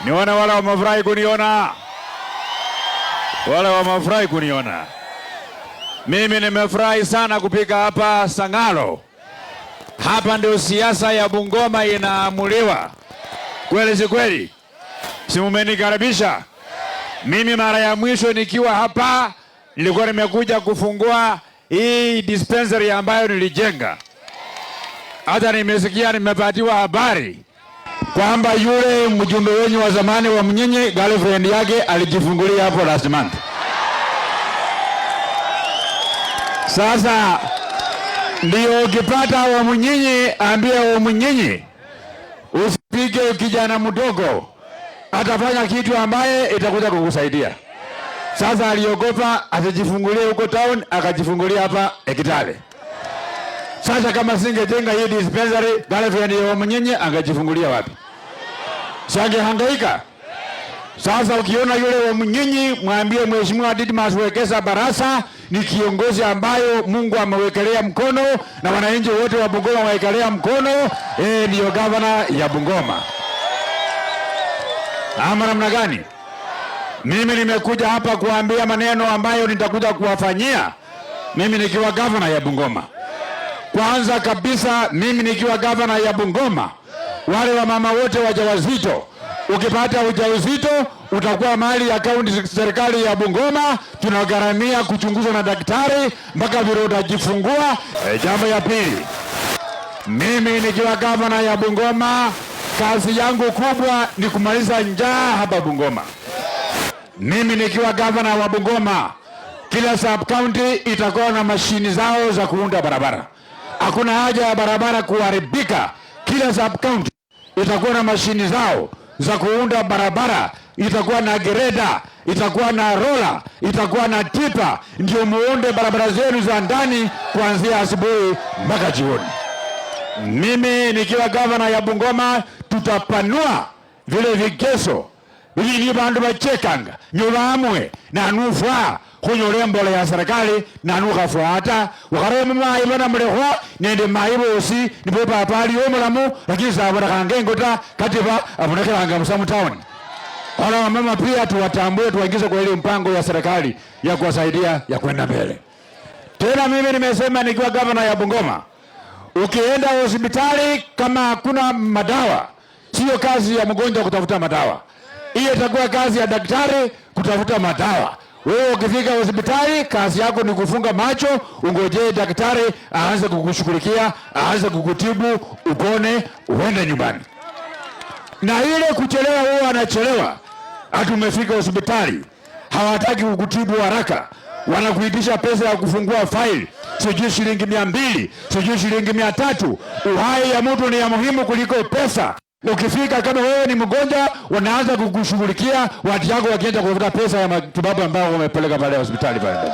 Niona wala wamefurahi kuniona. Wala wamefurahi kuniona. Mimi nimefurahi sana kupika hapa Sangalo. Hapa ndio siasa ya Bungoma inaamuliwa. Kweli si kweli? Si mmenikaribisha? Mimi mara ya mwisho nikiwa hapa nilikuwa nimekuja kufungua hii dispensary ambayo nilijenga. Hata nimesikia nimepatiwa habari kwamba yule mjumbe wenyu wa zamani wa Mnyinyi girlfriend yake alijifungulia hapo last month. Sasa ndio ukipata wa Mnyinyi ambie wa Mnyinyi usipige kijana mdogo, atafanya kitu ambaye itakuja kukusaidia. Sasa aliogopa asijifungulie huko town, akajifungulia hapa Ekitale. Sasa kama singejenga hii dispensary, girlfriend ya Mnyinyi angejifungulia wapi? Sange hangaika. Sasa ukiona yule wa Mnyinyi, mwambie Mheshimiwa Didmas Wekesa Barasa ni kiongozi ambayo Mungu amewekelea mkono na wananchi wote wa Bungoma wawekelea mkono, ndio governor ya Bungoma. Ama namna gani? Mimi nimekuja hapa kuambia maneno ambayo nitakuja kuwafanyia mimi nikiwa governor ya Bungoma. Kwanza kabisa, mimi nikiwa governor ya Bungoma, wale wa mama wote wajawazito, ukipata ujauzito utakuwa mali ya kaunti serikali ya Bungoma, tunagharamia kuchunguzwa na daktari mpaka vile utajifungua. Jambo ya pili, mimi nikiwa governor ya Bungoma, kazi yangu kubwa ni kumaliza njaa hapa Bungoma. Mimi nikiwa governor wa Bungoma, kila sub county itakuwa na mashini zao za kuunda barabara. Hakuna haja ya barabara kuharibika. Kila sub county itakuwa na mashini zao za kuunda barabara, itakuwa na gereda, itakuwa na rola, itakuwa na tipa, ndio muunde barabara zenu za ndani kuanzia asubuhi mpaka jioni. Mimi nikiwa governor ya Bungoma, tutapanua vile vigezo ili ni bandu bachekanga nyubamwe na nufa kunyole mbole ya serikali na nukafuata wakarema maibo na mlehwa nende maibo osi nipo papali omulamu lakini sabona kangengota katiba abonekanga musamu town. Wala mama pia tuwatambue, tuwaingize kwa ile mpango ya serikali ya kuwasaidia ya kwenda mbele. Tena mimi nimesema nikiwa governor ya Bungoma, ukienda hospitali kama hakuna madawa, sio kazi ya mgonjwa kutafuta madawa. Hiyo itakuwa kazi ya daktari kutafuta madawa. Wewe ukifika hospitali, kazi yako ni kufunga macho, ungojee daktari aanze kukushughulikia, aanze kukutibu, upone, uende nyumbani. Na ile kuchelewa, wewe anachelewa, hatumefika hospitali, hawataki kukutibu haraka, wanakuitisha pesa ya kufungua file, sijui shilingi 200, sijui shilingi 300. Uhai ya mtu ni ya muhimu kuliko pesa. Ukifika kama wewe ni mgonjwa, wanaanza kukushughulikia, watu yako wakienda kutafuta pesa ya matibabu ambao wamepeleka pale hospitali pale.